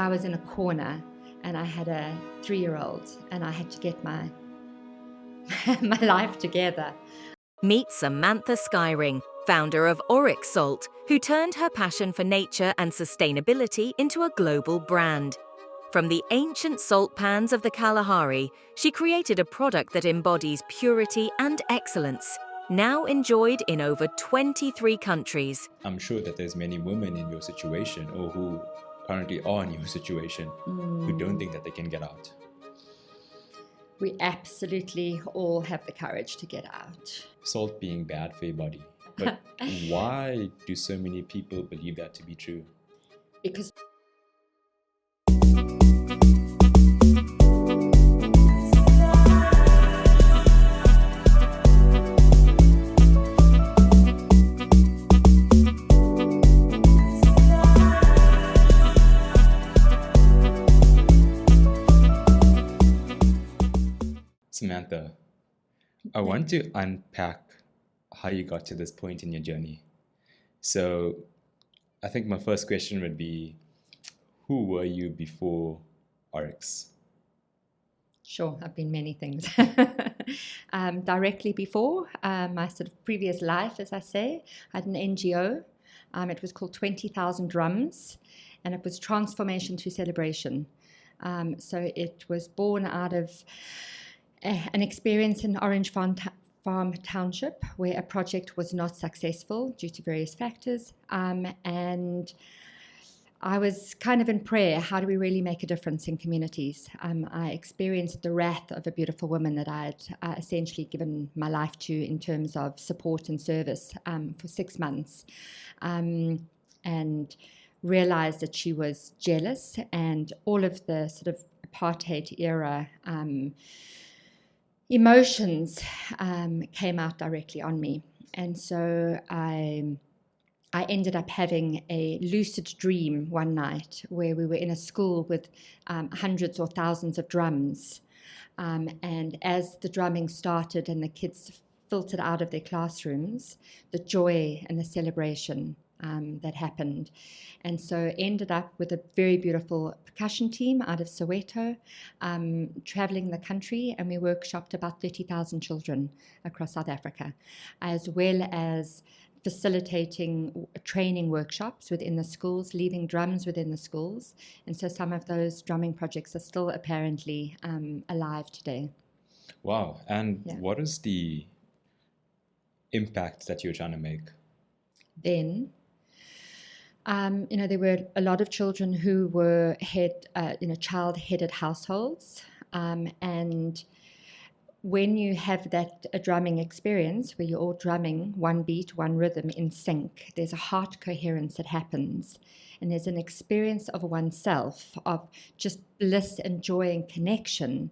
I was in a corner and I had a 3-year-old and I had to get my my life together. Meet Samantha Skyring, founder of Oryx Salt, who turned her passion for nature and sustainability into a global brand. From the ancient salt pans of the Kalahari, she created a product that embodies purity and excellence, now enjoyed in over 23 countries. I'm sure that there's many women in your situation or who currently are in your situation who don't think that they can get out. We absolutely all have the courage to get out. Salt being bad for your body. But why do so many people believe that to be true? Because Samantha, I want to unpack how you got to this point in your journey. So I think my first question would be, who were you before Oryx? sure, I've been many things. Directly before my sort of previous life, as I say, I had an NGO. It was called 20,000 Drums, and it was transformation through celebration. So it was born out of an experience in Orange Farm Township where a project was not successful due to various factors. And I was kind of in prayer, how do we really make a difference in communities? I experienced the wrath of a beautiful woman that I had essentially given my life to in terms of support and service for 6 months, and realized that she was jealous, and all of the sort of apartheid era emotions came out directly on me. And so I ended up having a lucid dream one night where we were in a school with hundreds or thousands of drums. And as the drumming started and the kids filtered out of their classrooms, the joy and the celebration that happened. And so ended up with a very beautiful percussion team out of Soweto, traveling the country, and we workshopped about 30,000 children across South Africa, as well as facilitating training workshops within the schools, leaving drums within the schools. And so some of those drumming projects are still apparently alive today. Wow. And what is the impact that you're trying to make? Then there were a lot of children who were child-headed households, and when you have a drumming experience where you're all drumming one beat, one rhythm in sync, there's a heart coherence that happens, and there's an experience of oneself, of just bliss and joy and connection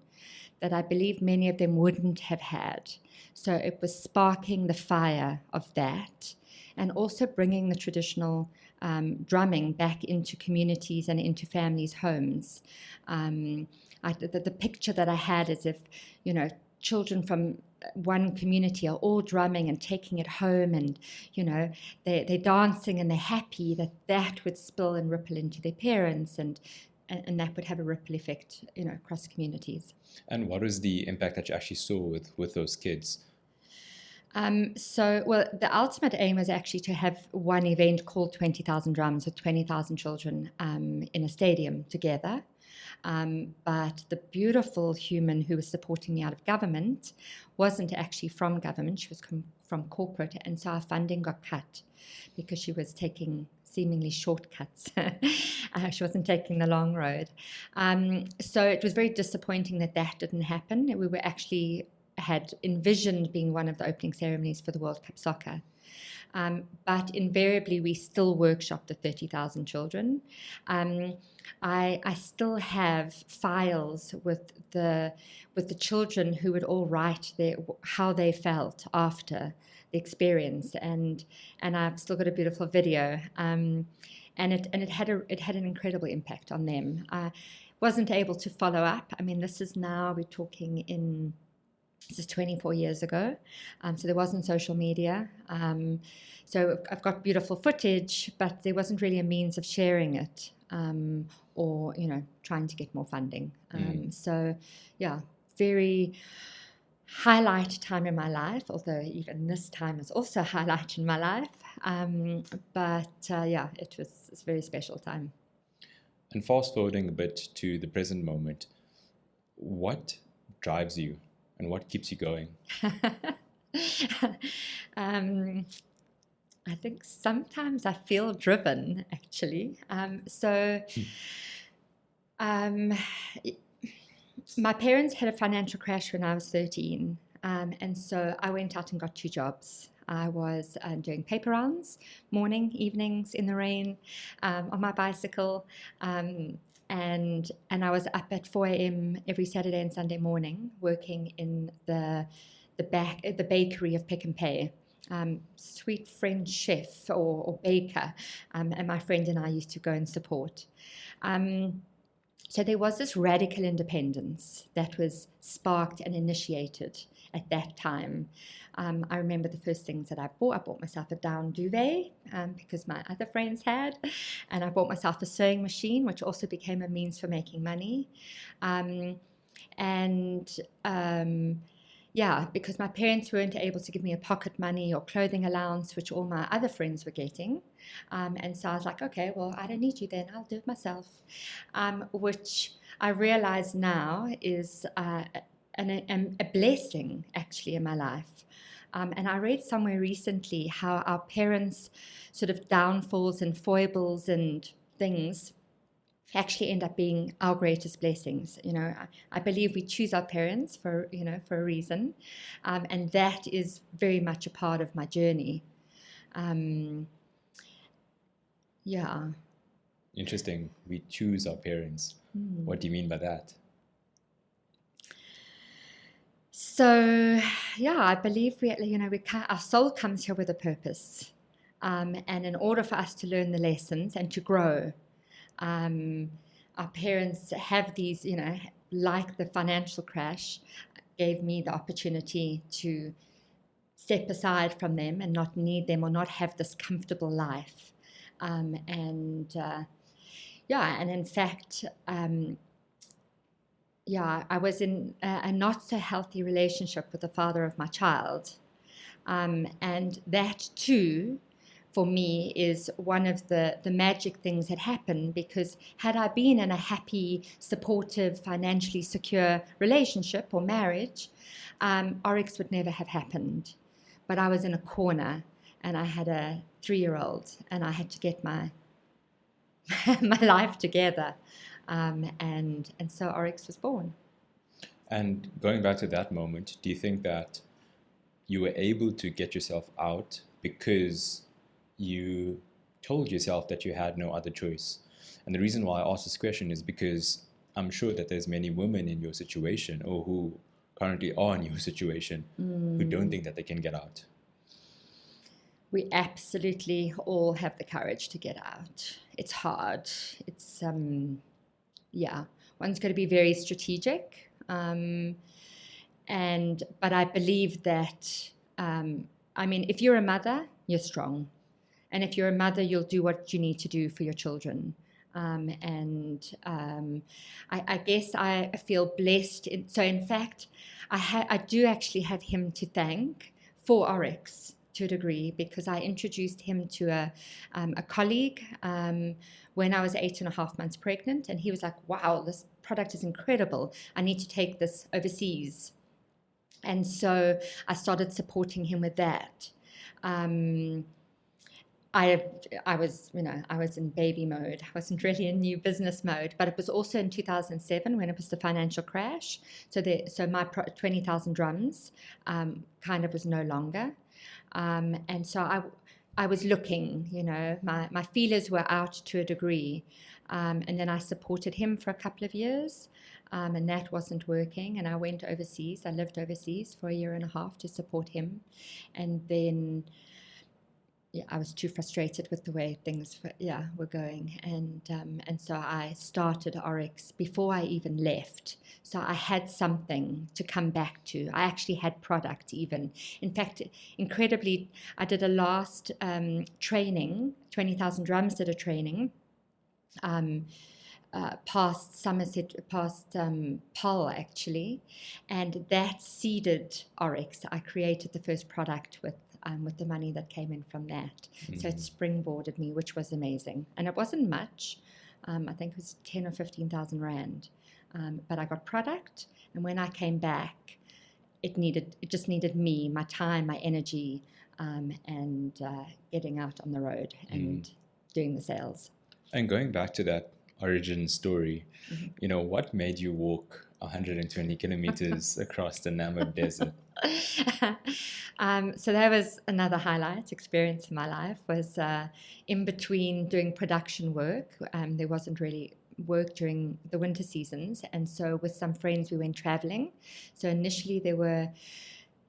that I believe many of them wouldn't have had. So it was sparking the fire of that, and also bringing the traditional drumming back into communities and into families' homes. The picture that I had is if, children from one community are all drumming and taking it home, and, they're dancing and they're happy, that would spill and ripple into their parents, and that would have a ripple effect, across communities. And what was the impact that you actually saw with those kids? The ultimate aim was actually to have one event called 20,000 Drums with 20,000 children in a stadium together. But the beautiful human who was supporting me out of government wasn't actually from government. She was from corporate. And so our funding got cut because she was taking seemingly shortcuts. She wasn't taking the long road. So it was very disappointing that didn't happen. We were actually had envisioned being one of the opening ceremonies for the World Cup Soccer. But invariably, we still workshopped the 30,000 children. I still have files with the children who would all write how they felt after the experience, and I've still got a beautiful video. And it had an incredible impact on them. I wasn't able to follow up. I mean, this is now we're talking in This is 24 years ago, so there wasn't social media. So I've got beautiful footage, but there wasn't really a means of sharing it, or trying to get more funding. So yeah, very highlight time in my life, although even this time is also a highlight in my life. But yeah, it's a very special time. And fast forwarding a bit to the present moment, what drives you and what keeps you going? I think sometimes I feel driven, actually. My parents had a financial crash when I was 13, and so I went out and got 2 jobs. I was doing paper rounds, morning, evenings, in the rain, on my bicycle, and I was up at 4 a.m. every Saturday and Sunday morning, working in the bakery of Pick and Pay. Sweet French chef or baker, and my friend and I used to go and support. So there was this radical independence that was sparked and initiated at that time. I remember the first things that I bought myself a down duvet, because my other friends had, and I bought myself a sewing machine, which also became a means for making money. Yeah, because my parents weren't able to give me a pocket money or clothing allowance, which all my other friends were getting. And so I was like, okay, well, I don't need you then. I'll do it myself. Which I realize now is a blessing, actually, in my life. And I read somewhere recently how our parents' sort of downfalls and foibles and things actually end up being our greatest blessings. I believe we choose our parents for a reason, and that is very much a part of my journey. Yeah. Interesting. We choose our parents. What do you mean by that? So, yeah, I believe our soul comes here with a purpose, and in order for us to learn the lessons and to grow, our parents have these, like the financial crash, gave me the opportunity to step aside from them and not need them or not have this comfortable life. And in fact, I was in a not so healthy relationship with the father of my child. And that too, for me, is one of the magic things that happened, because had I been in a happy, supportive, financially secure relationship or marriage, Oryx would never have happened. But I was in a corner, and I had a 3-year-old, and I had to get my my life together, and so Oryx was born. And going back to that moment, do you think that you were able to get yourself out because you told yourself that you had no other choice? And the reason why I ask this question is because I'm sure that there's many women in your situation, or who currently are in your situation, who don't think that they can get out. We absolutely all have the courage to get out. It's hard. It's one's got to be very strategic, but I believe that if you're a mother, you're strong. And if you're a mother, you'll do what you need to do for your children. I guess I feel blessed. In fact, I do actually have him to thank for Oryx to a degree, because I introduced him to a colleague when I was 8.5 months pregnant. And he was like, wow, this product is incredible. I need to take this overseas. And so I started supporting him with that. I was in baby mode. I wasn't really in new business mode, but it was also in 2007 when it was the financial crash. So my 20,000 drums kind of was no longer. And so I was looking, my feelers were out to a degree. And then I supported him for a couple of years, and that wasn't working. And I went overseas. I lived overseas for 1.5 years to support him. And then I was too frustrated with the way things were going, and so I started Oryx before I even left. So I had something to come back to. I actually had product even. In fact, incredibly, I did a last training. 20,000 Drums did a training. Past Somerset, past Hull actually, and that seeded Oryx. I created the first product with the money that came in from that. So it springboarded me, which was amazing. And it wasn't much. I think it was 10 or 15,000 rand. But I got product, and when I came back, it just needed me, my time, my energy, and getting out on the road and doing the sales. And going back to that origin story, what made you walk 120 kilometers across the Namib Desert? So that was another highlight experience in my life, was in between doing production work. There wasn't really work during the winter seasons, and so with some friends we went traveling. So initially there were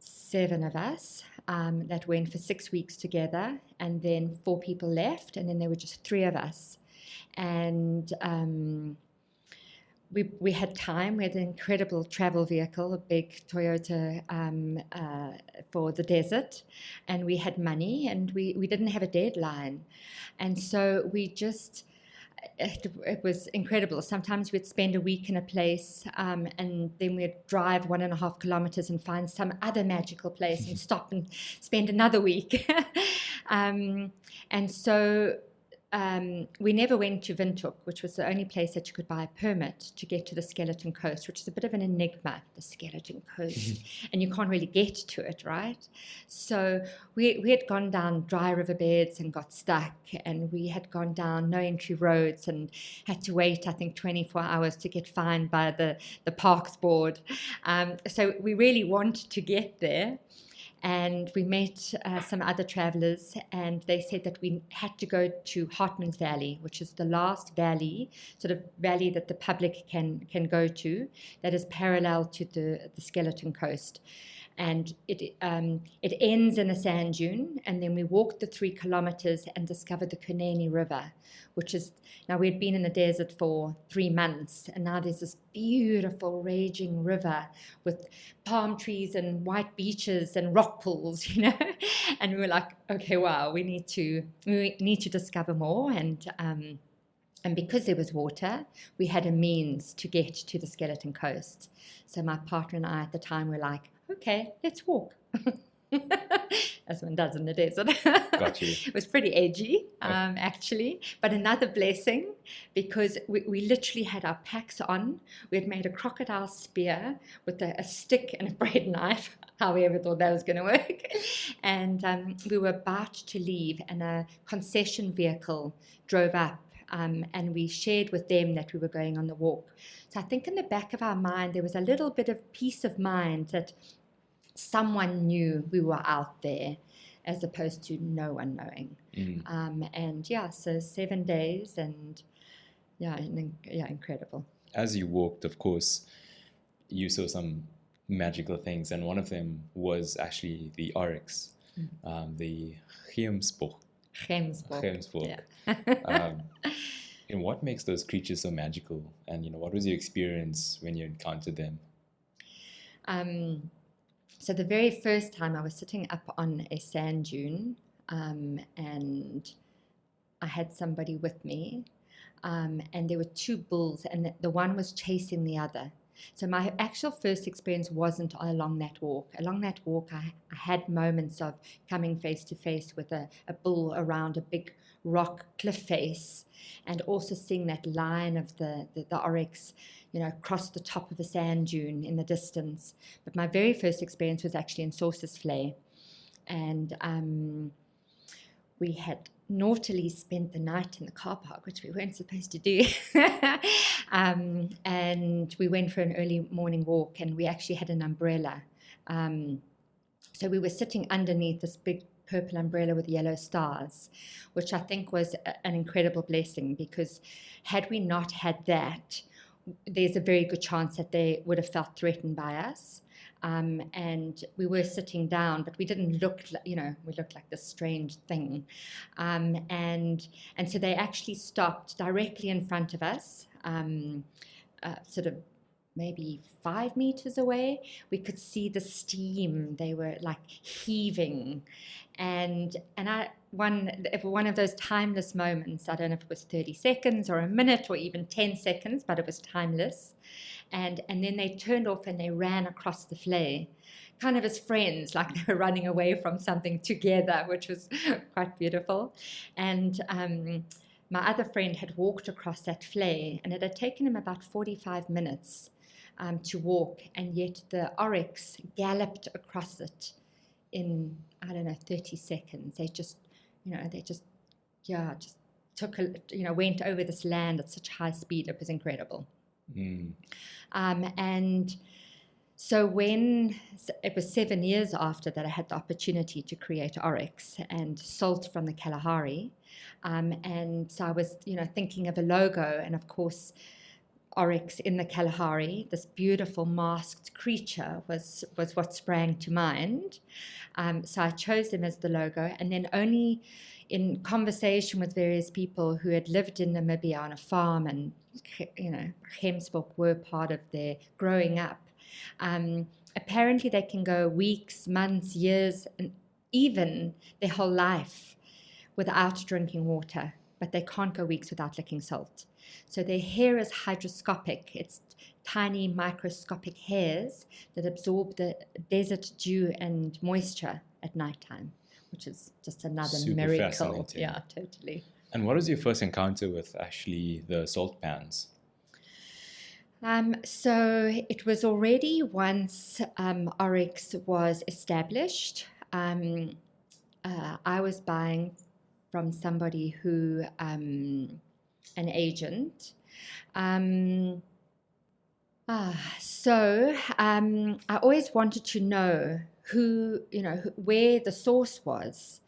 7 of us that went for 6 weeks together, and then 4 people left, and then there were just 3 of us. And we had time. We had an incredible travel vehicle, a big Toyota for the desert, and we had money, and we didn't have a deadline. And so we just, it was incredible. Sometimes we'd spend a week in a place, and then we'd drive 1.5 kilometers and find some other magical place and stop and spend another week. And so we never went to Windhoek, which was the only place that you could buy a permit to get to the Skeleton Coast, which is a bit of an enigma, the Skeleton Coast, and you can't really get to it, right? So we had gone down dry riverbeds and got stuck, and we had gone down no entry roads and had to wait, I think, 24 hours to get fined by the parks board. So we really wanted to get there. And we met some other travelers, and they said that we had to go to Hartmann's Valley, which is the last valley, sort of valley that the public can go to, that is parallel to the Skeleton Coast. And it ends in a sand dune, and then we walked the 3 kilometers and discovered the Kunene River, which is, now we'd been in the desert for 3 months, and now there's this beautiful raging river with palm trees and white beaches and rock pools, and we were like, okay, wow, we need to discover more. And because there was water, we had a means to get to the Skeleton Coast. So my partner and I at the time were like, okay, let's walk. As one does in the desert. Got you. It was pretty edgy, actually, but another blessing, because we literally had our packs on. We had made a crocodile spear with a stick and a bread knife. How we ever thought that was going to work. And we were about to leave, and a concession vehicle drove up. And we shared with them that we were going on the walk. So I think in the back of our mind, there was a little bit of peace of mind that someone knew we were out there, as opposed to no one knowing. So 7 days, and incredible. As you walked, of course, you saw some magical things, and one of them was actually the Oryx, the Gemsbok. Yeah. And what makes those creatures so magical? And what was your experience when you encountered them? So the very first time I was sitting up on a sand dune, and I had somebody with me, and there were 2 bulls, and the one was chasing the other. So my actual first experience wasn't along that walk. Along that walk, I had moments of coming face to face with a bull around a big rock cliff face, and also seeing that line of the Oryx, across the top of a sand dune in the distance. But my very first experience was actually in Sources and we had naughtily spent the night in the car park, which we weren't supposed to do. And we went for an early morning walk, and we actually had an umbrella. So we were sitting underneath this big purple umbrella with yellow stars, which I think was an incredible blessing, because had we not had that, there's a very good chance that they would have felt threatened by us. and we were sitting down, but we didn't look, we looked like this strange thing. And so they actually stopped directly in front of us, sort of maybe 5 meters away. We could see the steam. They were like heaving. And one of those timeless moments, I don't know if it was 30 seconds or a minute or even 10 seconds, but it was timeless. And then they turned off and they ran across the flare, kind of as friends, like they were running away from something together, which was quite beautiful. And my other friend had walked across that flare, and it had taken him about 45 minutes to walk, and yet the Oryx galloped across it in, I don't know, 30 seconds. They just took went over this land at such high speed. It was incredible. And so when it was 7 years after that, I had the opportunity to create Oryx and Salt from the Kalahari. And so I was, thinking of a logo, and of course, Oryx in the Kalahari, this beautiful masked creature, was what sprang to mind. So I chose them as the logo, and then only in conversation with various people who had lived in Namibia on a farm, and hemsbok were part of their growing up. Apparently they can go weeks, months, years, and even their whole life without drinking water, but they can't go weeks without licking salt. So their hair is hygroscopic. It's tiny microscopic hairs that absorb the desert dew and moisture at nighttime, which is just another Super miracle. fascinating. Yeah, totally. And what was your first encounter with actually the salt pans? So it was already once Oryx was established. I was buying from somebody who, an agent. So I always wanted to know where the source was,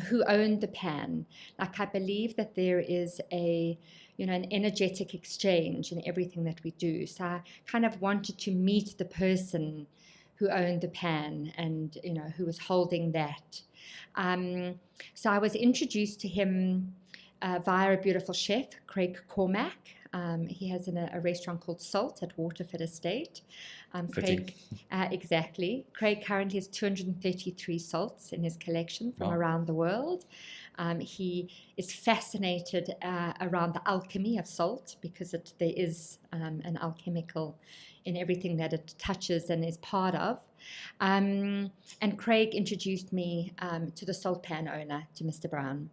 who owned the pan. Like, I believe that there is an energetic exchange in everything that we do. So I kind of wanted to meet the person who owned the pan and, who was holding that. So I was introduced to him via a beautiful chef, Craig Cormack. He has a restaurant called Salt at Waterford Estate. Craig, exactly. Craig currently has 233 salts in his collection from around the world. He is fascinated around the alchemy of salt, because there is an alchemical in everything that it touches and is part of. And Craig introduced me to the salt pan owner, to Mr. Brown.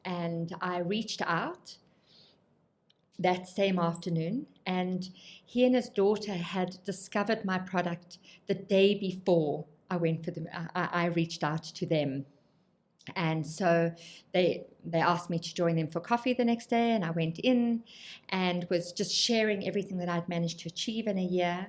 And I reached out that same afternoon, and he and his daughter had discovered my product the day before I went for them. I reached out to them, and so they asked me to join them for coffee the next day, and I went in and was just sharing everything that I'd managed to achieve in a year.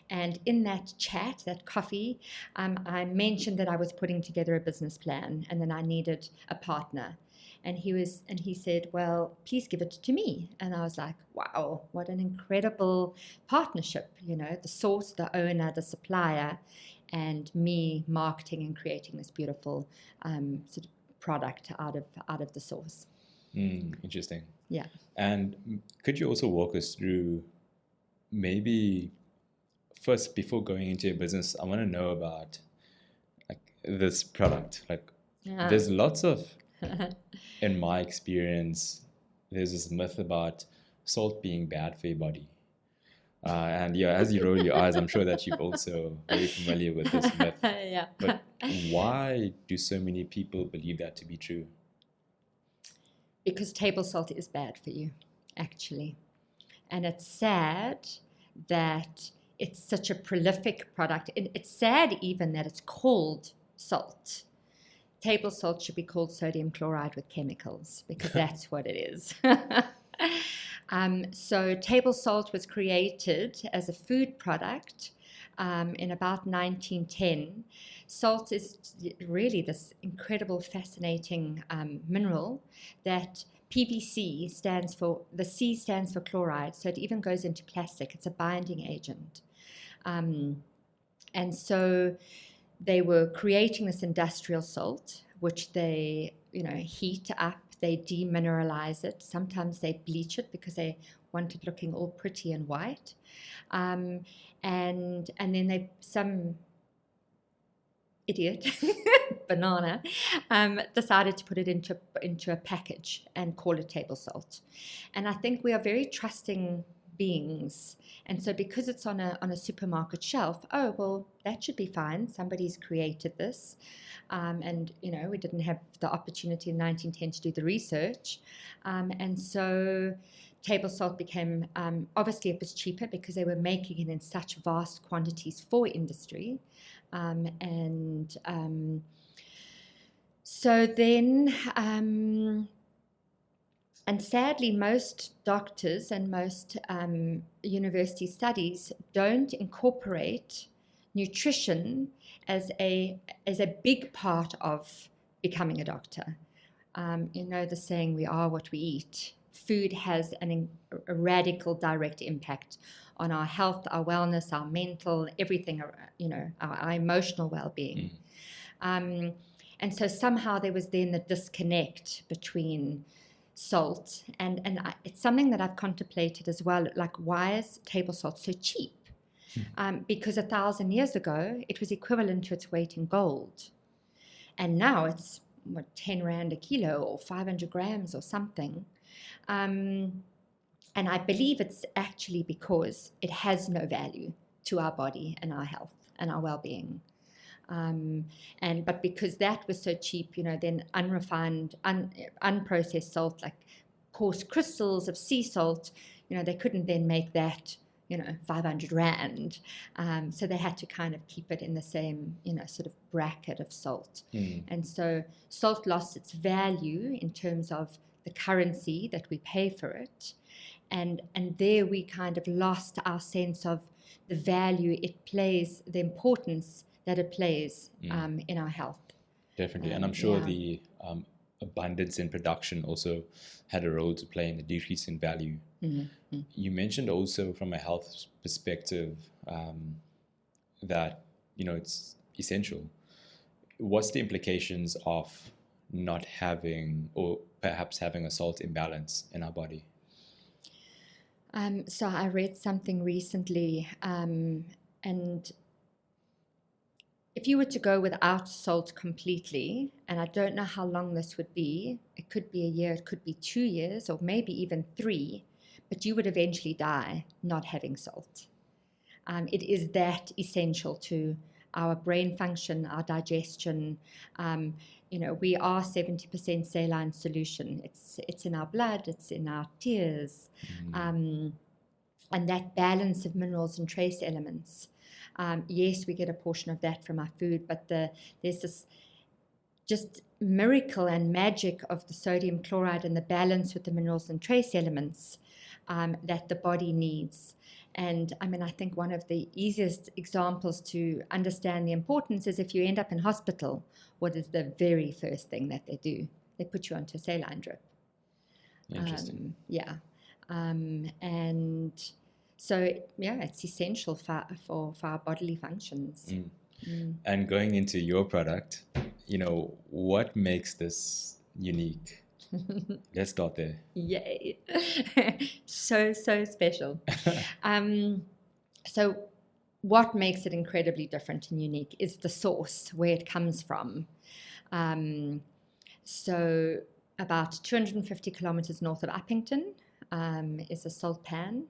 And in that chat, that coffee, I mentioned that I was putting together a business plan and that I needed a partner. And he said, well, please give it to me. And I was like, wow, what an incredible partnership, the source, the owner, the supplier, and me marketing and creating this beautiful sort of product out of the source. Interesting. Yeah. And could you also walk us through, maybe first, before going into your business, I want to know about this product. There's lots of, in my experience, there's this myth about salt being bad for your body. And as you roll your eyes, I'm sure that you're also very familiar with this myth. Yeah. But why do so many people believe that to be true? Because table salt is bad for you, actually. And it's sad that it's such a prolific product. It's sad even that it's called salt. Table salt should be called sodium chloride with chemicals, because that's what it is. So table salt was created as a food product in about 1910. Salt is really this incredible, fascinating mineral that PVC stands for. The C stands for chloride, so it even goes into plastic. It's a binding agent. And so they were creating this industrial salt, which they, heat up, they demineralize it. Sometimes they bleach it because they want it looking all pretty and white. And then some idiot banana decided to put it into a package and call it table salt. And I think we are very trusting beings, and so because it's on a supermarket shelf, oh well, that should be fine, somebody's created this, and we didn't have the opportunity in 1910 to do the research, and so table salt became, obviously it was cheaper because they were making it in such vast quantities for industry. So then, and sadly, most doctors and most university studies don't incorporate nutrition as a big part of becoming a doctor. The saying, we are what we eat. Food has a radical direct impact on our health, our wellness, our mental, everything, our emotional well-being. And so somehow there was then the disconnect between salt and it's something that I've contemplated as well, like why is table salt so cheap? Because 1,000 years ago it was equivalent to its weight in gold, and now it's 10 rand a kilo or 500 grams or something. And I believe it's actually because it has no value to our body and our health and our well-being. But because that was so cheap, then unrefined, unprocessed salt, like coarse crystals of sea salt, they couldn't then make that, 500 rand. So they had to kind of keep it in the same, sort of bracket of salt. And so salt lost its value in terms of the currency that we pay for it. And there we kind of lost our sense of the value it plays, the importance that it plays in our health. Definitely. And I'm sure the abundance in production also had a role to play in the decrease in value. Mm-hmm. You mentioned also from a health perspective that, it's essential. What's the implications of not having, or perhaps having, a salt imbalance in our body? So I read something recently, and if you were to go without salt completely, and I don't know how long this would be, it could be a year, it could be 2 years, or maybe even 3, but you would eventually die not having salt. It is that essential to our brain function, our digestion. We are 70% saline solution. It's in our blood, it's in our tears, and that balance of minerals and trace elements. Yes, we get a portion of that from our food, but there's this just miracle and magic of the sodium chloride and the balance with the minerals and trace elements that the body needs. And I think one of the easiest examples to understand the importance is if you end up in hospital, what is the very first thing that they do? They put you onto a saline drip. Interesting. And so, it's essential for our bodily functions. And going into your product, what makes this unique? Let's start there. Yay. So special. So what makes it incredibly different and unique is the source, where it comes from. So about 250 kilometers north of Uppington is a salt pan,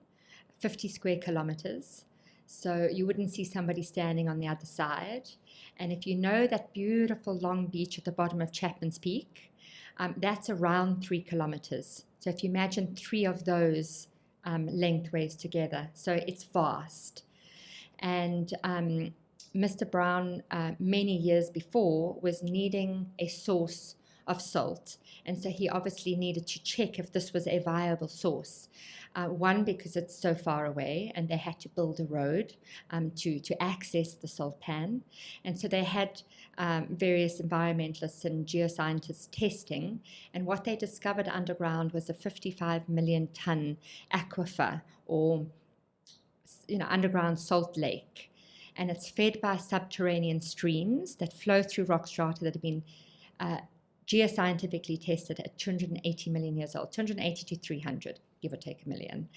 50 square kilometers. So you wouldn't see somebody standing on the other side. And if you know that beautiful long beach at the bottom of Chapman's Peak, that's around 3 kilometers. So if you imagine 3 of those lengthways together, so it's vast. And Mr. Brown, many years before, was needing a source of salt. And so he obviously needed to check if this was a viable source. One, because it's so far away, and they had to build a road to access the salt pan. And so they had various environmentalists and geoscientists testing, and what they discovered underground was a 55 million ton aquifer, or underground salt lake. and it's fed by subterranean streams that flow through rock strata that have been geoscientifically tested at 280 million years old, 280 to 300, give or take a million.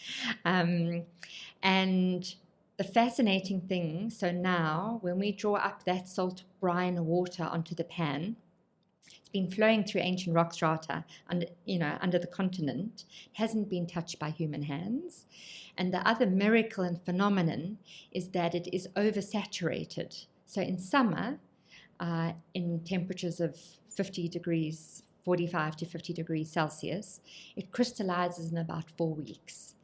And the fascinating thing, so now when we draw up that salt brine water onto the pan, it's been flowing through ancient rock strata under the continent, hasn't been touched by human hands. And the other miracle and phenomenon is that it is oversaturated. So in summer, in temperatures of 50 degrees, 45 to 50 degrees Celsius, it crystallizes in about 4 weeks.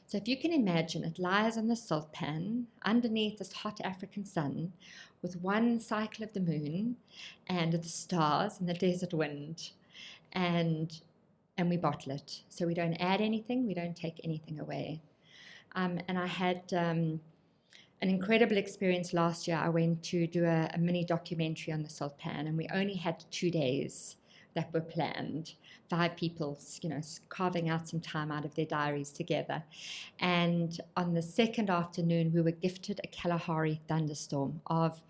So if you can imagine, it lies on the salt pan underneath this hot African sun with one cycle of the moon and the stars and the desert wind, and we bottle it. So we don't add anything, we don't take anything away. And I had an incredible experience last year. I went to do a mini documentary on the salt pan, and we only had 2 days that were planned. 5 people, carving out some time out of their diaries together. And on the second afternoon, we were gifted a Kalahari thunderstorm of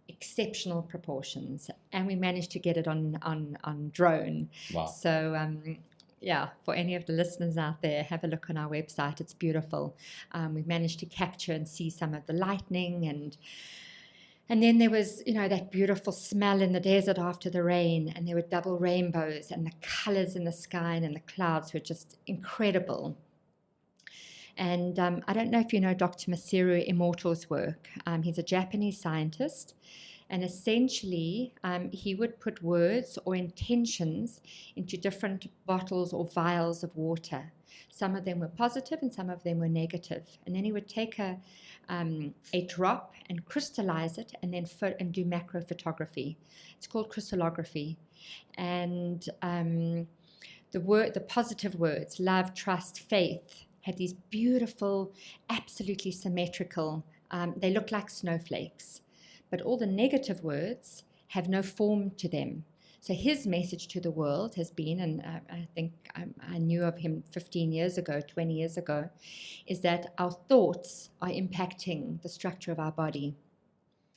exceptional proportions, and we managed to get it on drone. Wow. So for any of the listeners out there, have a look on our website. It's beautiful. We managed to capture and see some of the lightning, and then there was, that beautiful smell in the desert after the rain, and there were double rainbows, and the colors in the sky and in the clouds were just incredible. And I don't know if you know Dr. Masaru Emoto's work. He's a Japanese scientist, and essentially he would put words or intentions into different bottles or vials of water. Some of them were positive and some of them were negative. And then he would take a drop and crystallize it, and then do macro photography. It's called crystallography. And the positive words, love, trust, faith, had these beautiful, absolutely symmetrical, they look like snowflakes. But all the negative words have no form to them. So his message to the world has been, and I think I knew of him 15 years ago, 20 years ago, is that our thoughts are impacting the structure of our body.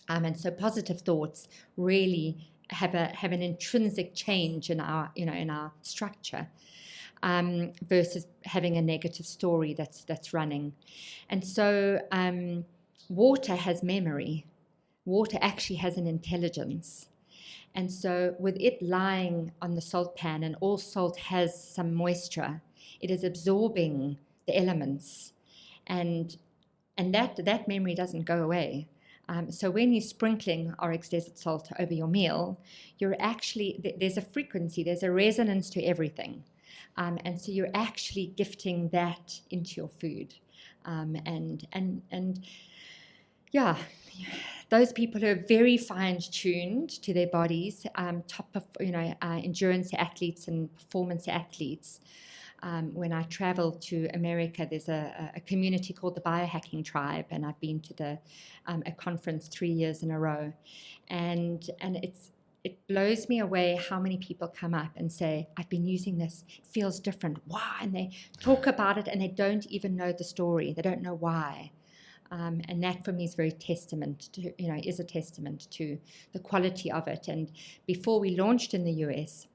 And so positive thoughts really have an intrinsic change in our structure, versus having a negative story that's running. And so water has memory. Water actually has an intelligence. And so with it lying on the salt pan, and all salt has some moisture, it is absorbing the elements, and that memory doesn't go away. So when you're sprinkling Oryx Desert Salt over your meal, you're actually, there's a frequency, there's a resonance to everything. And so you're actually gifting that into your food. Those people who are very fine-tuned to their bodies, top of endurance athletes and performance athletes. When I travel to America, there's a community called the Biohacking Tribe, and I've been to a conference 3 years in a row, and it blows me away how many people come up and say, I've been using this, it feels different, why? And they talk about it, and they don't even know the story, they don't know why. And that for me is a testament to the quality of it. And before we launched in the US,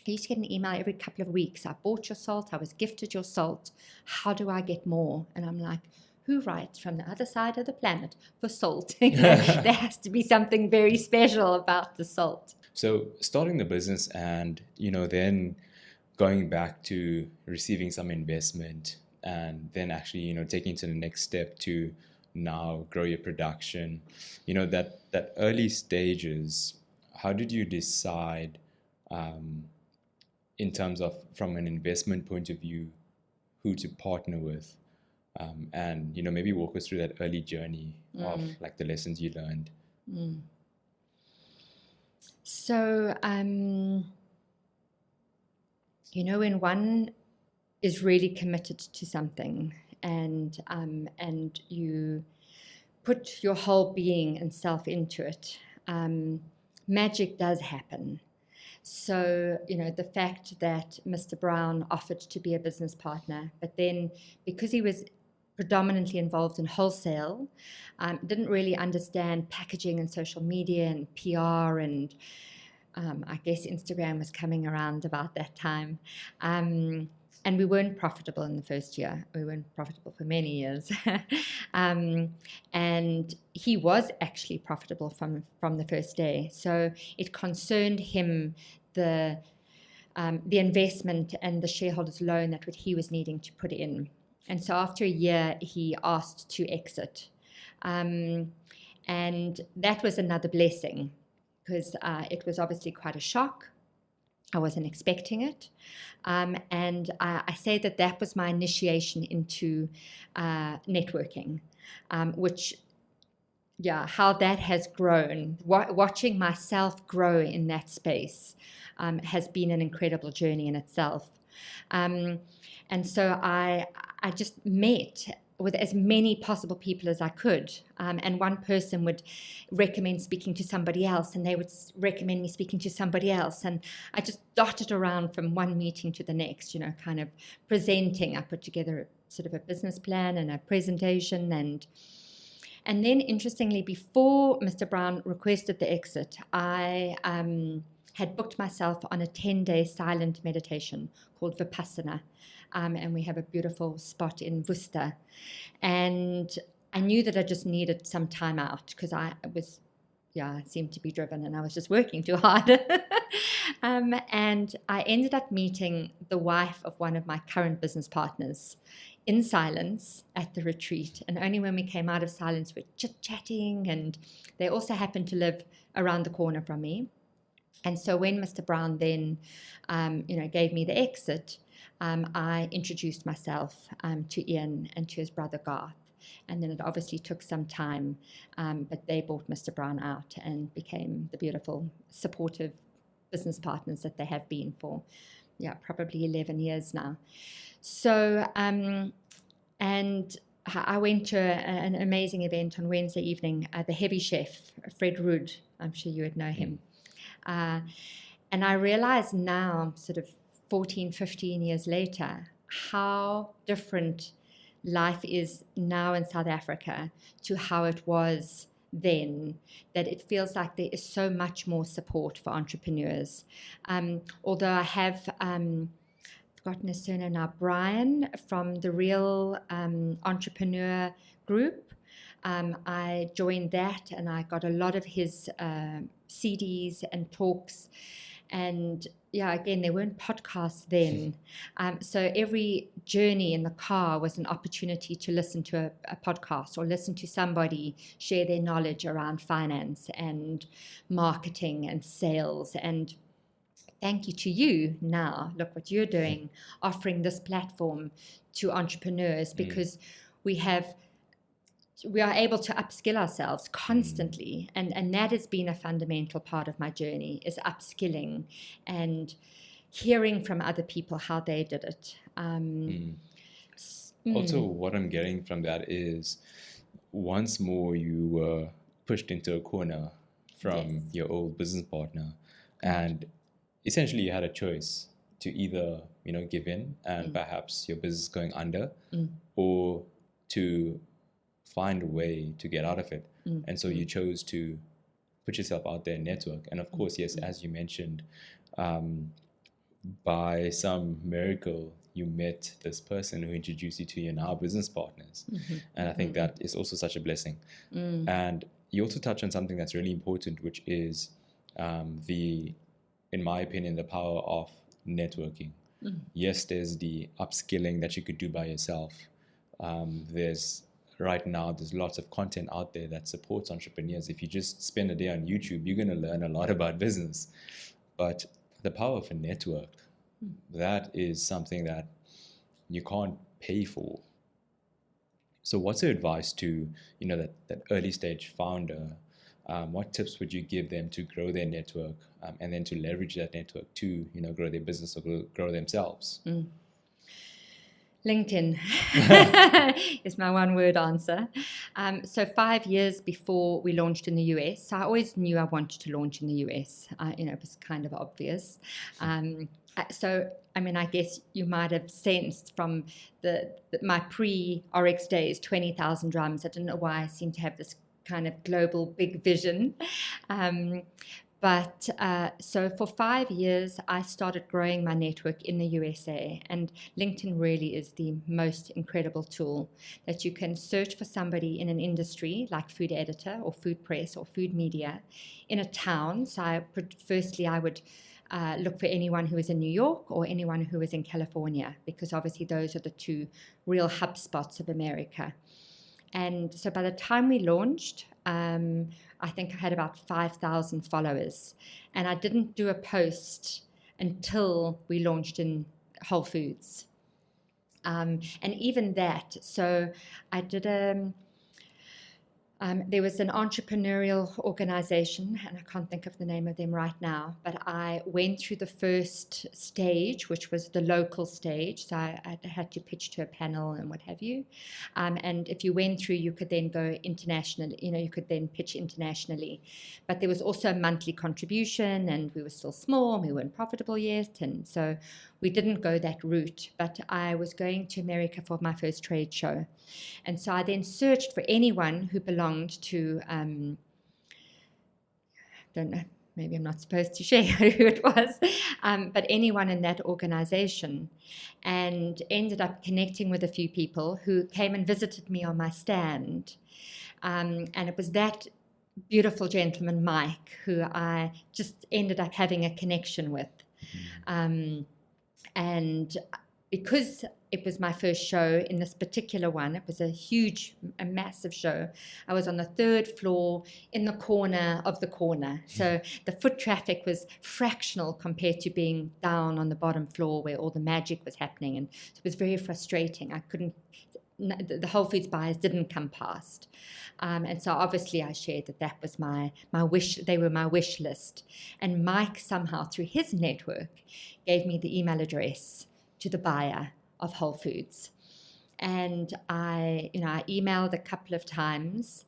I used to get an email every couple of weeks. I bought your salt, I was gifted your salt. How do I get more? And I'm like, who writes from the other side of the planet for salt? There has to be something very special about the salt. So starting the business and, then going back to receiving some investment, and then actually, taking to the next step to now grow your production, that early stages, how did you decide in terms of, from an investment point of view, who to partner with? And, maybe walk us through that early journey of like the lessons you learned. So, when one is really committed to something, and you put your whole being and self into it, magic does happen. So, the fact that Mr. Brown offered to be a business partner, but then because he was predominantly involved in wholesale, didn't really understand packaging and social media and PR, and I guess Instagram was coming around about that time. And we weren't profitable in the first year. We weren't profitable for many years. And he was actually profitable from the first day. So it concerned him the investment and the shareholders' loan that he was needing to put in. And so after a year, he asked to exit. And that was another blessing, because it was obviously quite a shock. I wasn't expecting it. And I say that was my initiation into networking, which, how that has grown. Watching myself grow in that space has been an incredible journey in itself. And so I just met with as many possible people as I could. And one person would recommend speaking to somebody else, and they would recommend me speaking to somebody else. And I just dotted around from one meeting to the next, kind of presenting. I put together sort of a business plan and a presentation. And then, interestingly, before Mr. Brown requested the exit, I had booked myself on a 10-day silent meditation called Vipassana. And we have a beautiful spot in Worcester. And I knew that I just needed some time out, because I seemed to be driven, and I was just working too hard. And I ended up meeting the wife of one of my current business partners in silence at the retreat. And only when we came out of silence, we're chit-chatting, and they also happened to live around the corner from me. And so when Mr. Brown then, gave me the exit, I introduced myself to Ian and to his brother Garth. And then it obviously took some time, but they bought Mr. Brown out and became the beautiful, supportive business partners that they have been for, probably 11 years now. So, and I went to an amazing event on Wednesday evening, the heavy chef, Fred Rood. I'm sure you would know him. And I realize now, sort of 14, 15 years later, how different life is now in South Africa to how it was then, that it feels like there is so much more support for entrepreneurs. Although I have forgotten his surname now, Brian from the Real Entrepreneur Group. I joined that, and I got a lot of his CDs and talks. And again, there weren't podcasts then. So every journey in the car was an opportunity to listen to a podcast, or listen to somebody share their knowledge around finance and marketing and sales. And thank you to you now. Look what you're doing, offering this platform to entrepreneurs, because we are able to upskill ourselves constantly. And that has been a fundamental part of my journey, is upskilling and hearing from other people how they did it. Also, what I'm getting from that is, once more you were pushed into a corner from your old business partner, and essentially you had a choice to either, give in and perhaps your business going under, or to find a way to get out of it. And so you chose to put yourself out there and network. And of course, yes, as you mentioned, by some miracle, you met this person who introduced you to your now business partners. And I think that is also such a blessing. And you also touch on something that's really important, which is in my opinion, the power of networking. Yes, there's the upskilling that you could do by yourself. Right now, there's lots of content out there that supports entrepreneurs. If you just spend a day on YouTube, you're going to learn a lot about business. But the power of a network, that is something that you can't pay for. So what's your advice to, that early stage founder? What tips would you give them to grow their network, and then to leverage that network to, grow their business or grow themselves? LinkedIn is my one-word answer. So 5 years before we launched in the US, so I always knew I wanted to launch in the US. It was kind of obvious. So, I mean, I guess you might have sensed from my pre-Oryx days, 20,000 drums. I don't know why I seem to have this kind of global big vision. So for 5 years, I started growing my network in the USA, and LinkedIn really is the most incredible tool that you can search for somebody in an industry like food editor or food press or food media in a town. So I would look for anyone who is in New York or anyone who is in California, because obviously those are the two real hub spots of America. And so by the time we launched, I think I had about 5,000 followers. And I didn't do a post until we launched in Whole Foods. And even that, so I did there was an entrepreneurial organization, and I can't think of the name of them right now, but I went through the first stage, which was the local stage. So I had to pitch to a panel and what have you. And if you went through, you could then go international, you could then pitch internationally. But there was also a monthly contribution, and we were still small, and we weren't profitable yet. And so we didn't go that route, but I was going to America for my first trade show. And so I then searched for anyone who belonged to, don't know, maybe I'm not supposed to share who it was, but anyone in that organization, and ended up connecting with a few people who came and visited me on my stand. And it was that beautiful gentleman, Mike, who I just ended up having a connection with. And because it was my first show in this particular one, it was a massive show. I was on the 3rd floor in the corner of the corner. So the foot traffic was fractional compared to being down on the bottom floor where all the magic was happening. And it was very frustrating. The Whole Foods buyers didn't come past. And so obviously I shared that was my wish, they were my wish list. And Mike somehow, through his network, gave me the email address to the buyer of Whole Foods. And I emailed a couple of times,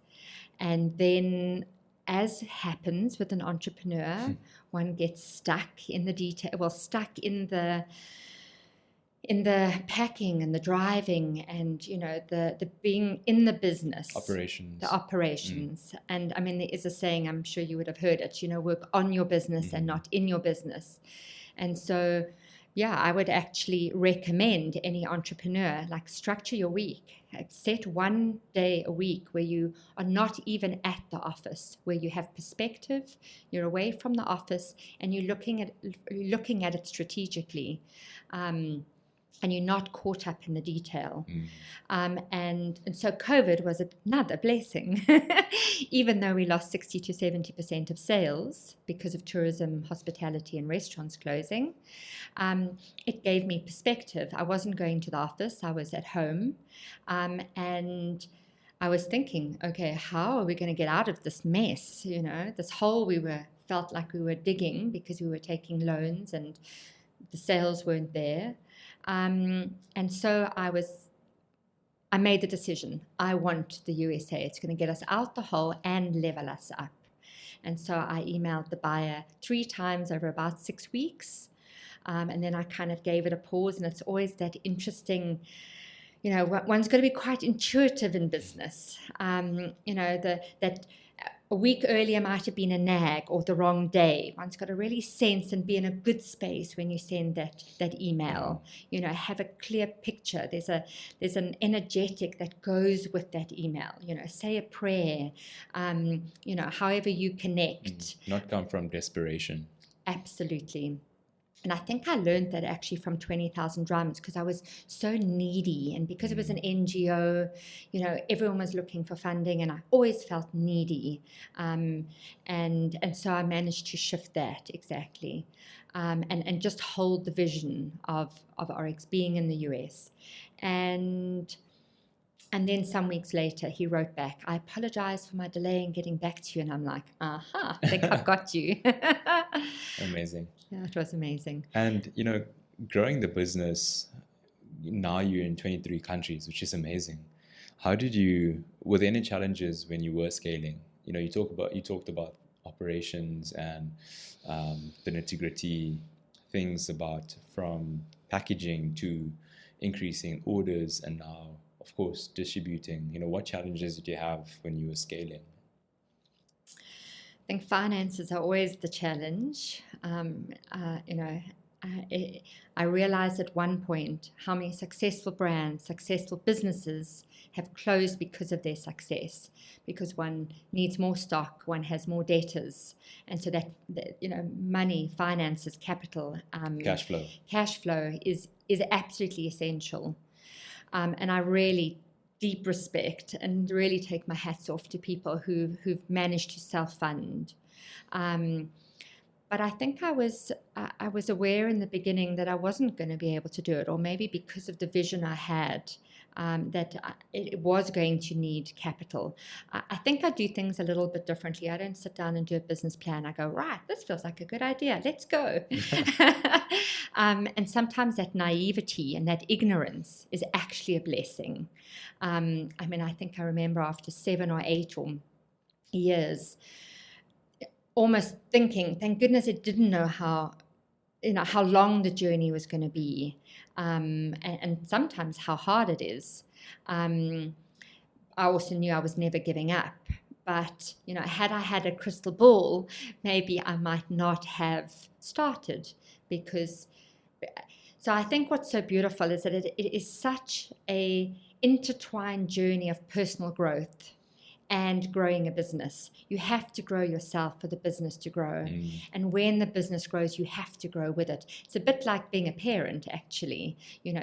and then, as happens with an entrepreneur, one gets stuck in the detail, stuck in the packing and the driving and, the being in the business. The operations. And I mean, there is a saying, I'm sure you would have heard it, work on your business and not in your business. And so, I would actually recommend any entrepreneur, structure your week. Set one day a week where you are not even at the office, where you have perspective, you're away from the office, and you're looking at it strategically. And you're not caught up in the detail. And so COVID was another blessing. Even though we lost 60 to 70% of sales because of tourism, hospitality, and restaurants closing, it gave me perspective. I wasn't going to the office. I was at home. And I was thinking, okay, how are we going to get out of this mess? This hole felt like we were digging because we were taking loans and the sales weren't there. And so I made the decision. I want the USA. It's going to get us out the hole and level us up. And so I emailed the buyer 3 times over about 6 weeks. And then I kind of gave it a pause. And it's always that interesting, one's got to be quite intuitive in business. That a week earlier might have been a nag or the wrong day. One's got to really sense and be in a good space when you send that email. Have a clear picture. There's an energetic that goes with that email. Say a prayer. However you connect. Not come from desperation. Absolutely. And I think I learned that actually from 20,000 Drums, because I was so needy, and because it was an NGO, everyone was looking for funding, and I always felt needy. And so I managed to shift that exactly, and just hold the vision of Oryx being in the US. And then some weeks later, he wrote back, I apologize for my delay in getting back to you. And I'm like, I think I've got you. Amazing. Yeah, it was amazing. And, growing the business, now you're in 23 countries, which is amazing. Were there any challenges when you were scaling? You talked about operations and the nitty-gritty things about from packaging to increasing orders and now, of course, distributing? What challenges did you have when you were scaling? I think finances are always the challenge. I realized at one point how many successful brands, successful businesses have closed because of their success, because one needs more stock, one has more debtors, and so that money, finances, capital, cash flow is absolutely essential. And I really deep respect and really take my hats off to people who've managed to self-fund. But I think I was aware in the beginning that I wasn't going to be able to do it, or maybe because of the vision I had, it was going to need capital. I think I do things a little bit differently. I don't sit down and do a business plan. I go, right, this feels like a good idea. Let's go. And sometimes that naivety and that ignorance is actually a blessing. I think I remember after 7 or 8 years, almost thinking, thank goodness I didn't know how long the journey was going to be, and sometimes how hard it is. I also knew I was never giving up, but had I had a crystal ball, maybe I might not have started, because. So I think what's so beautiful is that it is such a intertwined journey of personal growth and growing a business. You have to grow yourself for the business to grow. And when the business grows, you have to grow with it. It's a bit like being a parent, actually.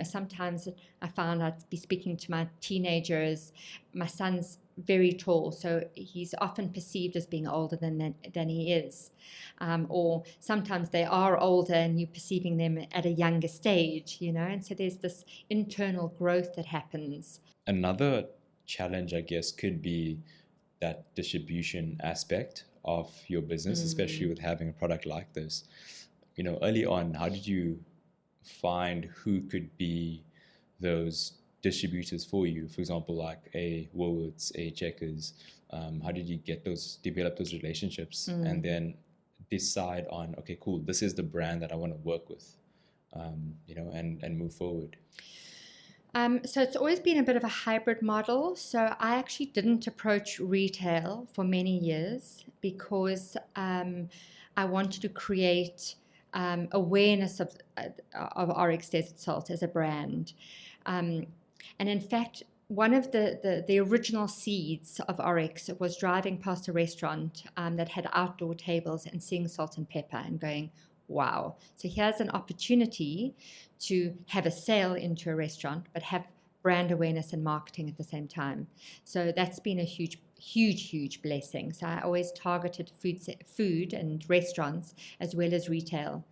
Sometimes I found I'd be speaking to my teenagers. My son's very tall, so he's often perceived as being older than he is. Or sometimes they are older and you're perceiving them at a younger stage, and so there's this internal growth that happens. Another challenge, I guess, could be that distribution aspect of your business, especially with having a product like this. Early on, how did you find who could be those distributors for you? For example, like a Woolworths, a Checkers. How did you develop those relationships, and then decide on, okay, cool, this is the brand that I want to work with, and move forward? So it's always been a bit of a hybrid model. So I actually didn't approach retail for many years because I wanted to create awareness of Oryx Desert Salt as a brand. And in fact, one of the original seeds of Oryx was driving past a restaurant that had outdoor tables and seeing salt and pepper and going, wow, so here's an opportunity to have a sale into a restaurant, but have brand awareness and marketing at the same time. So that's been a huge blessing. So I always targeted food and restaurants as well as retail.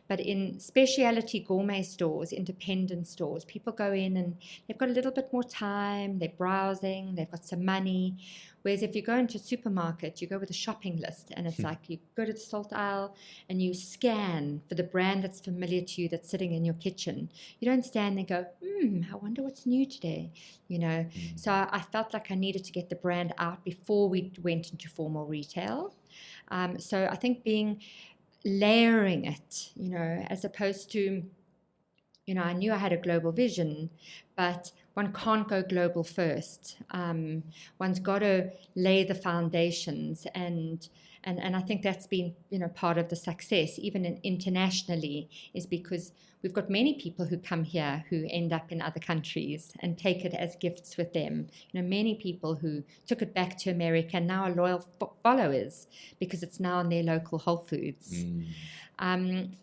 But in specialty gourmet stores, independent stores, people go in and they've got a little bit more time, they're browsing, they've got some money. Whereas if you go into a supermarket, you go with a shopping list and it's like you go to the salt aisle and you scan for the brand that's familiar to you that's sitting in your kitchen. You don't stand there and go, I wonder what's new today, So I felt like I needed to get the brand out before we went into formal retail. So I think layering it, as opposed to, I knew I had a global vision, but one can't go global first. One's got to lay the foundations, and I think that's been, part of the success, even internationally, is because we've got many people who come here who end up in other countries and take it as gifts with them. Many people who took it back to America and now are loyal followers because it's now in their local Whole Foods.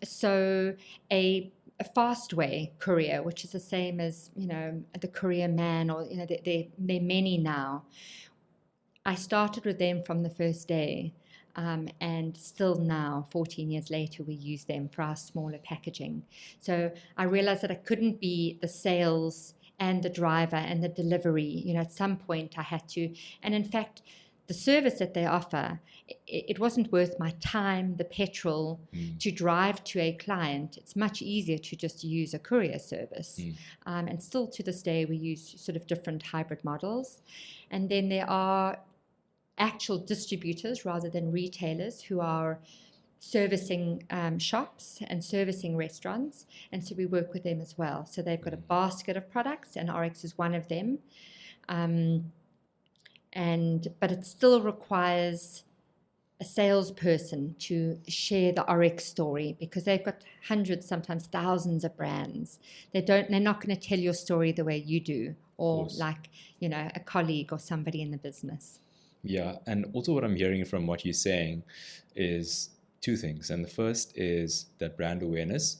So a fast way courier, which is the same as, the courier man, or, there are many now. I started with them from the first day. And still now, 14 years later, we use them for our smaller packaging. So I realized that I couldn't be the sales and the driver and the delivery. At some point I had to. And in fact, the service that they offer, it wasn't worth my time, the petrol to drive to a client. It's much easier to just use a courier service. And still to this day, we use sort of different hybrid models. And then there are actual distributors rather than retailers who are servicing shops and servicing restaurants, and so we work with them as well. So they've got a basket of products, and Oryx is one of them. But it still requires a salesperson to share the Oryx story, because they've got hundreds, sometimes thousands of brands. They're not going to tell your story the way you do, or like, a colleague or somebody in the business. Yeah, and also what I'm hearing from what you're saying is two things. And the first is that brand awareness.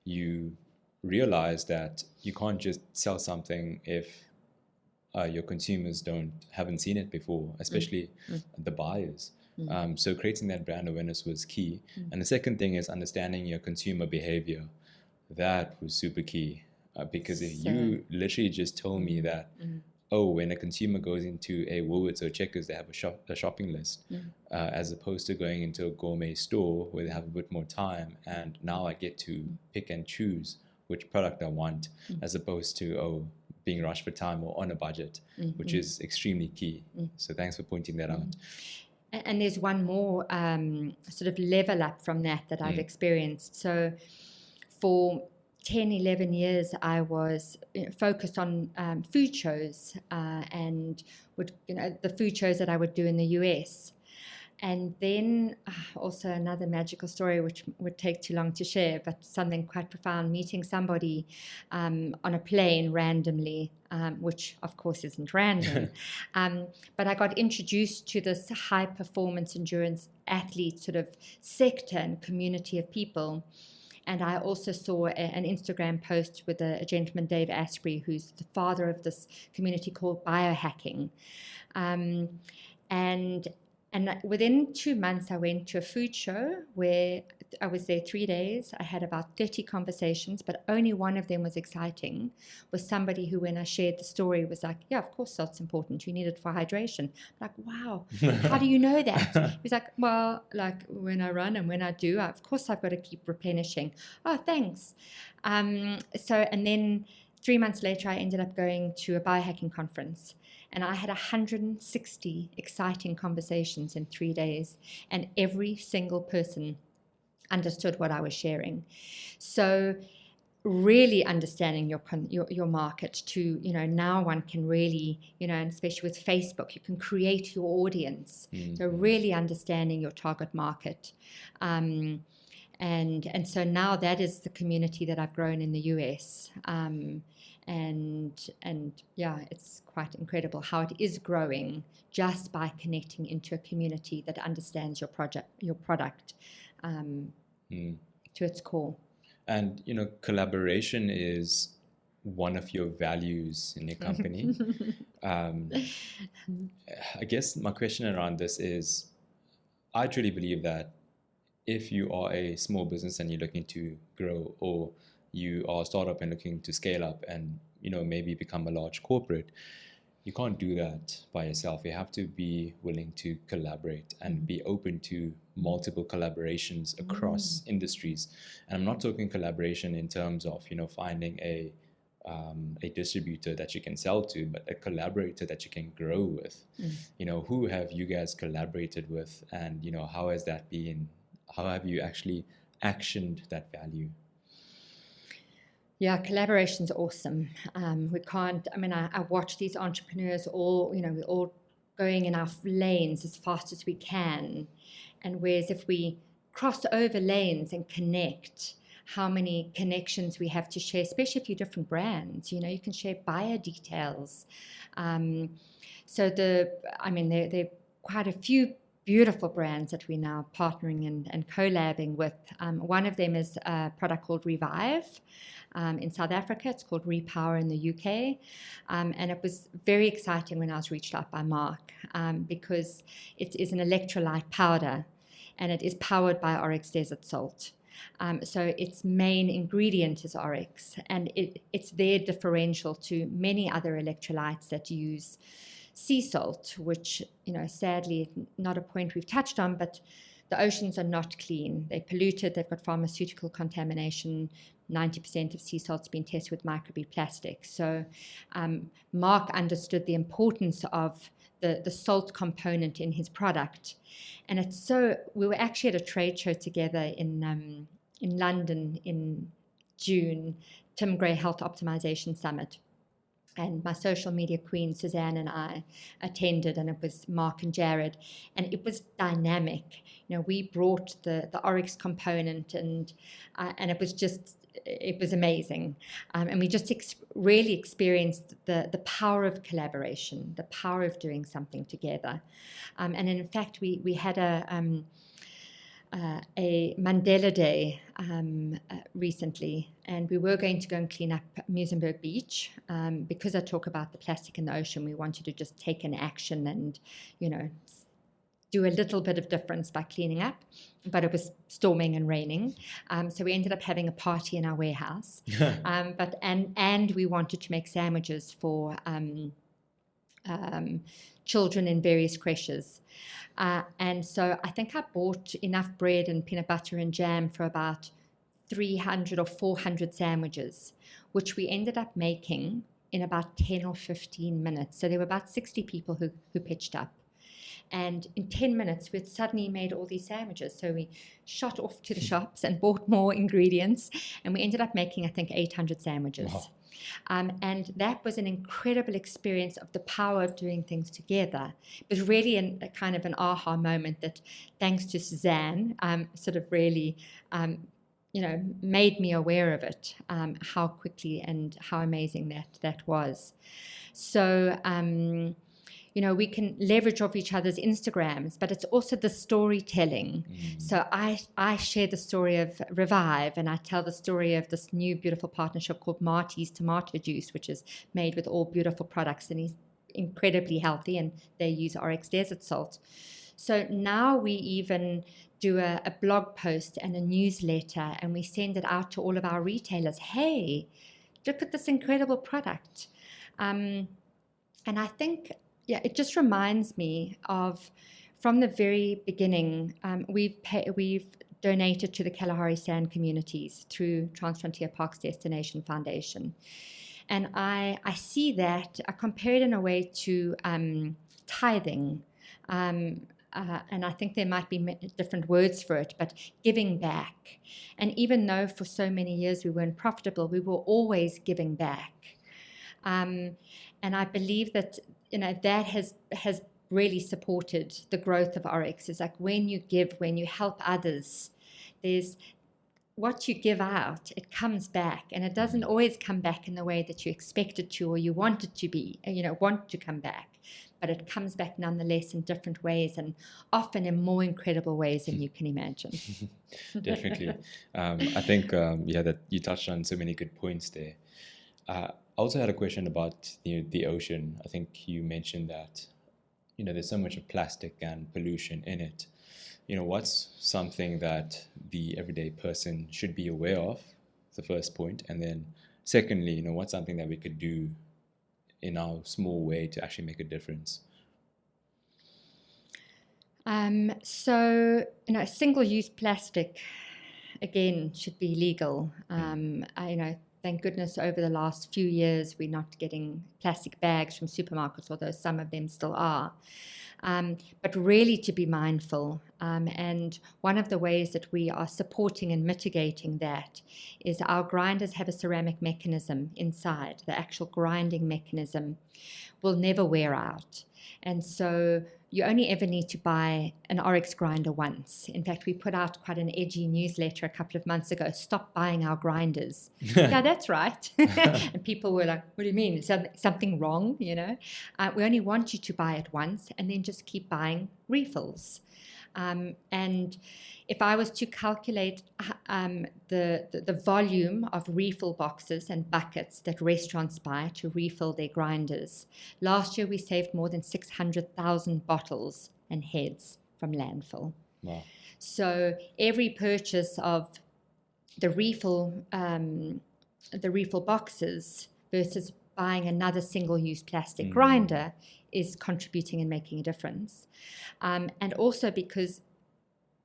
You realize that you can't just sell something if your consumers haven't seen it before, especially the buyers. So creating that brand awareness was key. And the second thing is understanding your consumer behavior. That was super key, because if you literally just told me that, when a consumer goes into a Woolworths or Checkers, they have a shopping list, as opposed to going into a gourmet store where they have a bit more time, and now I get to pick and choose which product I want, as opposed to being rushed for time or on a budget, which is extremely key. So thanks for pointing that out. And there's one more sort of level up from that I've experienced. So for 10, 11 years, I was focused on food shows and the food shows that I would do in the US. And then also another magical story, which would take too long to share, but something quite profound, meeting somebody on a plane randomly, which of course isn't random. But I got introduced to this high performance endurance athlete sort of sector and community of people. And I also saw an Instagram post with a gentleman, Dave Asprey, who's the father of this community called biohacking. And within 2 months, I went to a food show where I was there 3 days. I had about 30 conversations, but only one of them was exciting, was somebody who, when I shared the story, was like, yeah, of course salt's important. You need it for hydration. I'm like, wow, how do you know that? He's like, well, like when I run and when I do, of course I've got to keep replenishing. Oh, thanks. And then 3 months later, I ended up going to a biohacking conference. And I had 160 exciting conversations in 3 days, and every single person understood what I was sharing. So really understanding your market to, now one can really, and especially with Facebook, you can create your audience. So really understanding your target market. And so now that is the community that I've grown in the US. And yeah, it's quite incredible how it is growing just by connecting into a community that understands your product to its core. And collaboration is one of your values in your company. I guess my question around this is, I truly believe that if you are a small business and you're looking to grow, or you are a startup and looking to scale up and maybe become a large corporate, you can't do that by yourself. You have to be willing to collaborate and be open to multiple collaborations across industries. And I'm not talking collaboration in terms of finding a distributor that you can sell to, but a collaborator that you can grow with. Who have you guys collaborated with, and how has that been? How have you actually actioned that value? Yeah, collaboration's awesome. I watch these entrepreneurs all, we're all going in our lanes as fast as we can. And whereas if we cross over lanes and connect, how many connections we have to share, especially if you're different brands, you can share buyer details. So there are quite a few beautiful brands that we're now partnering and collabing with. One of them is a product called Revive in South Africa. It's called Repower in the UK. And it was very exciting when I was reached out by Mark, because it is an electrolyte powder, and it is powered by Oryx Desert Salt. So its main ingredient is Oryx, and it's their differential to many other electrolytes that use sea salt, which, sadly, not a point we've touched on, but the oceans are not clean. They're polluted. They've got pharmaceutical contamination. 90% of sea salt's been tested with microbead plastic. So Mark understood the importance of the salt component in his product. And we were actually at a trade show together in London in June, Tim Gray Health Optimization Summit. And my social media queen, Suzanne, and I attended, and it was Mark and Jared, and it was dynamic. We brought the Oryx component, and it was amazing. And we just really experienced the power of collaboration, the power of doing something together. And in fact, we had a Mandela Day recently, and we were going to go and clean up Muizenberg Beach. Because I talk about the plastic in the ocean, we wanted to just take an action and, do a little bit of difference by cleaning up. But it was storming and raining, so we ended up having a party in our warehouse. And we wanted to make sandwiches for children in various creches. And so I think I bought enough bread and peanut butter and jam for about 300 or 400 sandwiches, which we ended up making in about 10 or 15 minutes. So there were about 60 people who pitched up. And in 10 minutes, we had suddenly made all these sandwiches. So we shot off to the shops and bought more ingredients. And we ended up making, I think, 800 sandwiches. Wow. And that was an incredible experience of the power of doing things together. It was really a kind of an aha moment that, thanks to Suzanne, sort of really, made me aware of it, how quickly and how amazing that was. So, we can leverage off each other's Instagrams, but it's also the storytelling. So I share the story of Revive, and I tell the story of this new beautiful partnership called Marty's Tomato Juice, which is made with all beautiful products, and he's incredibly healthy, and they use Oryx Desert Salt. So now we even do a blog post and a newsletter, and we send it out to all of our retailers. Hey, look at this incredible product. And I think, it just reminds me of, from the very beginning, we've donated to the Kalahari Sand communities through Transfrontier Parks Destination Foundation. And I see that, I compare it in a way to tithing. And I think there might be different words for it, but giving back. And even though for so many years we weren't profitable, we were always giving back. And I believe that, that has really supported the growth of Oryx. It's like when you give, when you help others, there's what you give out, it comes back, and it doesn't always come back in the way that you expect it to or you want it to be, want to come back. But it comes back nonetheless in different ways, and often in more incredible ways than you can imagine. Definitely. I think, that you touched on so many good points there. I also had a question about the ocean. I think you mentioned that there's so much of plastic and pollution in it. What's something that the everyday person should be aware of? The first point, and then secondly, what's something that we could do in our small way to actually make a difference? So single-use plastic again should be legal. Thank goodness over the last few years we're not getting plastic bags from supermarkets, although some of them still are. But really to be mindful. And one of the ways that we are supporting and mitigating that is our grinders have a ceramic mechanism inside. The actual grinding mechanism will never wear out. And so you only ever need to buy an Oryx grinder once. In fact, we put out quite an edgy newsletter a couple of months ago, stop buying our grinders. Yeah, that's right. And people were like, what do you mean? Is something wrong? We only want you to buy it once and then just keep buying refills. And if I was to calculate the volume of refill boxes and buckets that restaurants buy to refill their grinders, last year we saved more than 600,000 bottles and heads from landfill. Wow. So every purchase of the refill boxes versus buying another single-use plastic grinder is contributing and making a difference. And also because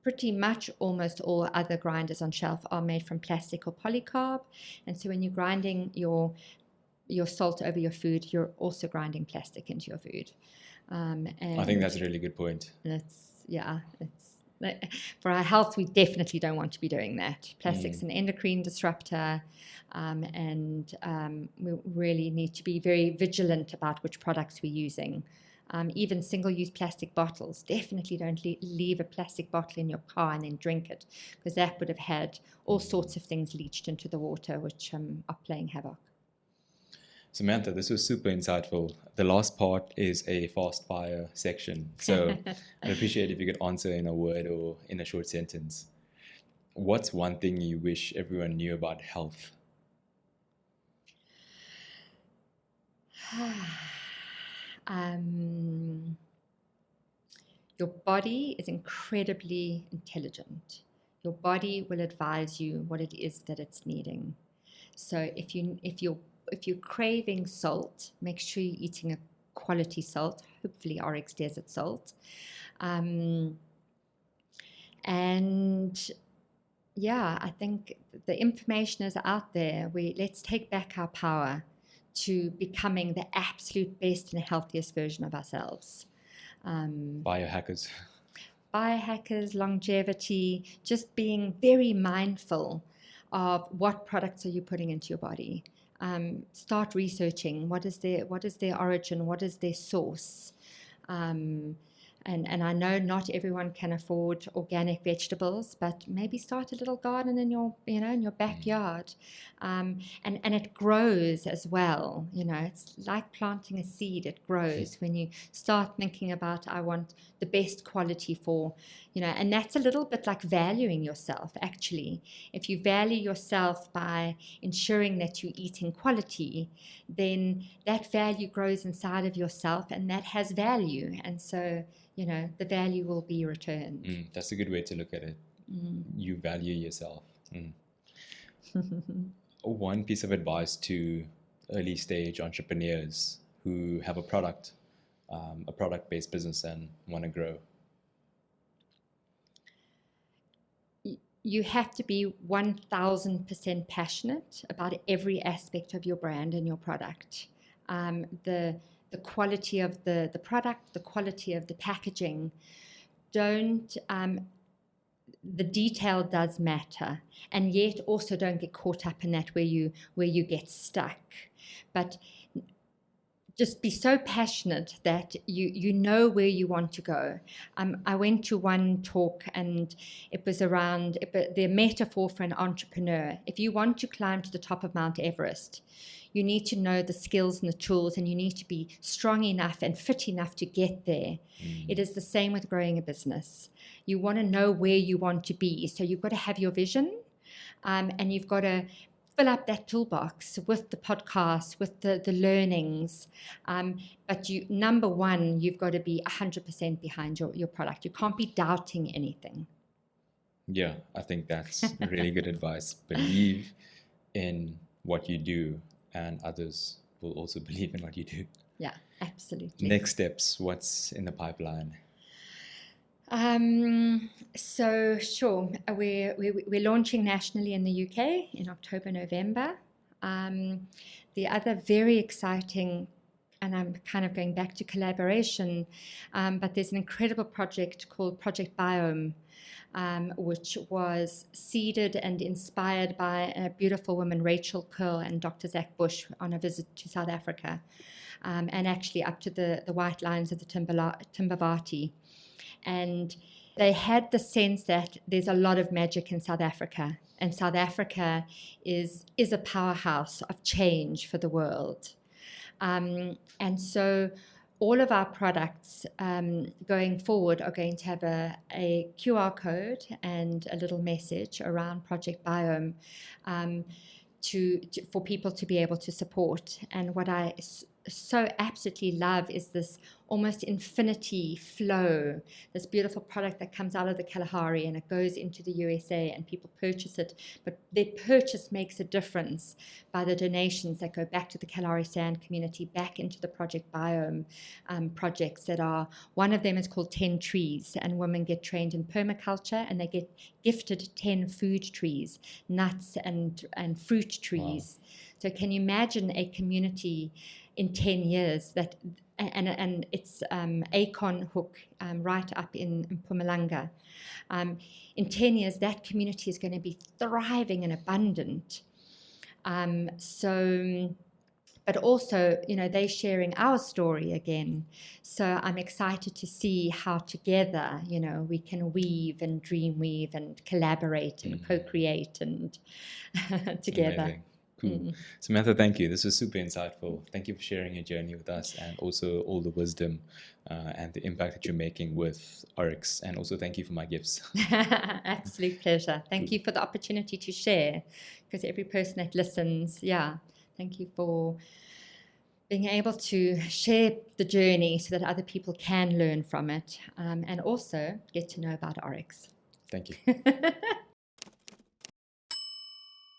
pretty much almost all other grinders on shelf are made from plastic or polycarb. And so when you're grinding your salt over your food, you're also grinding plastic into your food. And I think that's a really good point. for our health, we definitely don't want to be doing that. Plastic's an endocrine disruptor, and we really need to be very vigilant about which products we're using. Even single-use plastic bottles, definitely don't leave a plastic bottle in your car and then drink it, because that would have had all sorts of things leached into the water, which are playing havoc. Samantha, this was super insightful. The last part is a fast fire section. So I'd appreciate if you could answer in a word or in a short sentence. What's one thing you wish everyone knew about health? Your body is incredibly intelligent. Your body will advise you what it is that it's needing. So if you're craving salt, make sure you're eating a quality salt, hopefully Oryx Desert Salt. And yeah, I think the information is out there. Let's take back our power to becoming the absolute best and healthiest version of ourselves. Biohackers. Biohackers, longevity, just being very mindful of what products are you putting into your body. Start researching what is their origin, what is their source. And I know not everyone can afford organic vegetables, but maybe start a little garden in your backyard, and it grows as well. It's like planting a seed; it grows when you start thinking about, I want the best quality for, and that's a little bit like valuing yourself. Actually, if you value yourself by ensuring that you're eating quality, then that value grows inside of yourself, and that has value, and so the value will be returned. That's a good way to look at it. You value yourself. One piece of advice to early stage entrepreneurs who have a product-based business and want to grow. You have to be 1,000% passionate about every aspect of your brand and your product. The quality of the product, the quality of the packaging, the detail does matter, and yet also don't get caught up in that where you get stuck. But just be so passionate that you know where you want to go. I went to one talk, and it was around the metaphor for an entrepreneur. If you want to climb to the top of Mount Everest, you need to know the skills and the tools, and you need to be strong enough and fit enough to get there. It is the same with growing a business. You want to know where you want to be. So you've got to have your vision, and you've got to fill up that toolbox with the podcasts, with the learnings. But number one, you've got to be 100% behind your product. You can't be doubting anything. Yeah, I think that's really good advice. Believe in what you do, and others will also believe in what you do. Yeah, absolutely. Next steps, what's in the pipeline? So sure, we're launching nationally in the UK in October, November. The other very exciting, and I'm kind of going back to collaboration, but there's an incredible project called Project Biome, which was seeded and inspired by a beautiful woman, Rachel Curl, and Dr. Zach Bush on a visit to South Africa, and actually up to the White Lions of the Timbavati. And they had the sense that there's a lot of magic in South Africa, and South Africa is a powerhouse of change for the world. And so all of our products going forward are going to have a QR code and a little message around Project Biome for people to be able to support. And what I so absolutely love is this almost infinity flow, this beautiful product that comes out of the Kalahari and it goes into the USA and people purchase it, but their purchase makes a difference by the donations that go back to the Kalahari Sand community, back into the Project Biome projects that are, one of them is called 10 Trees, and women get trained in permaculture and they get gifted 10 food trees, nuts and fruit trees. Wow. So can you imagine a community in 10 years that and it's Acorn Hook, right up in Mpumalanga. In 10 years, that community is going to be thriving and abundant. But also, they're sharing our story again. So I'm excited to see how together, we can weave and dream weave and collaborate and co-create and together. Amazing. Cool. Samantha, thank you. This was super insightful. Thank you for sharing your journey with us and also all the wisdom and the impact that you're making with Oryx. And also thank you for my gifts. Absolute pleasure. Thank you for the opportunity to share, because every person that listens, thank you for being able to share the journey so that other people can learn from it, and also get to know about Oryx. Thank you.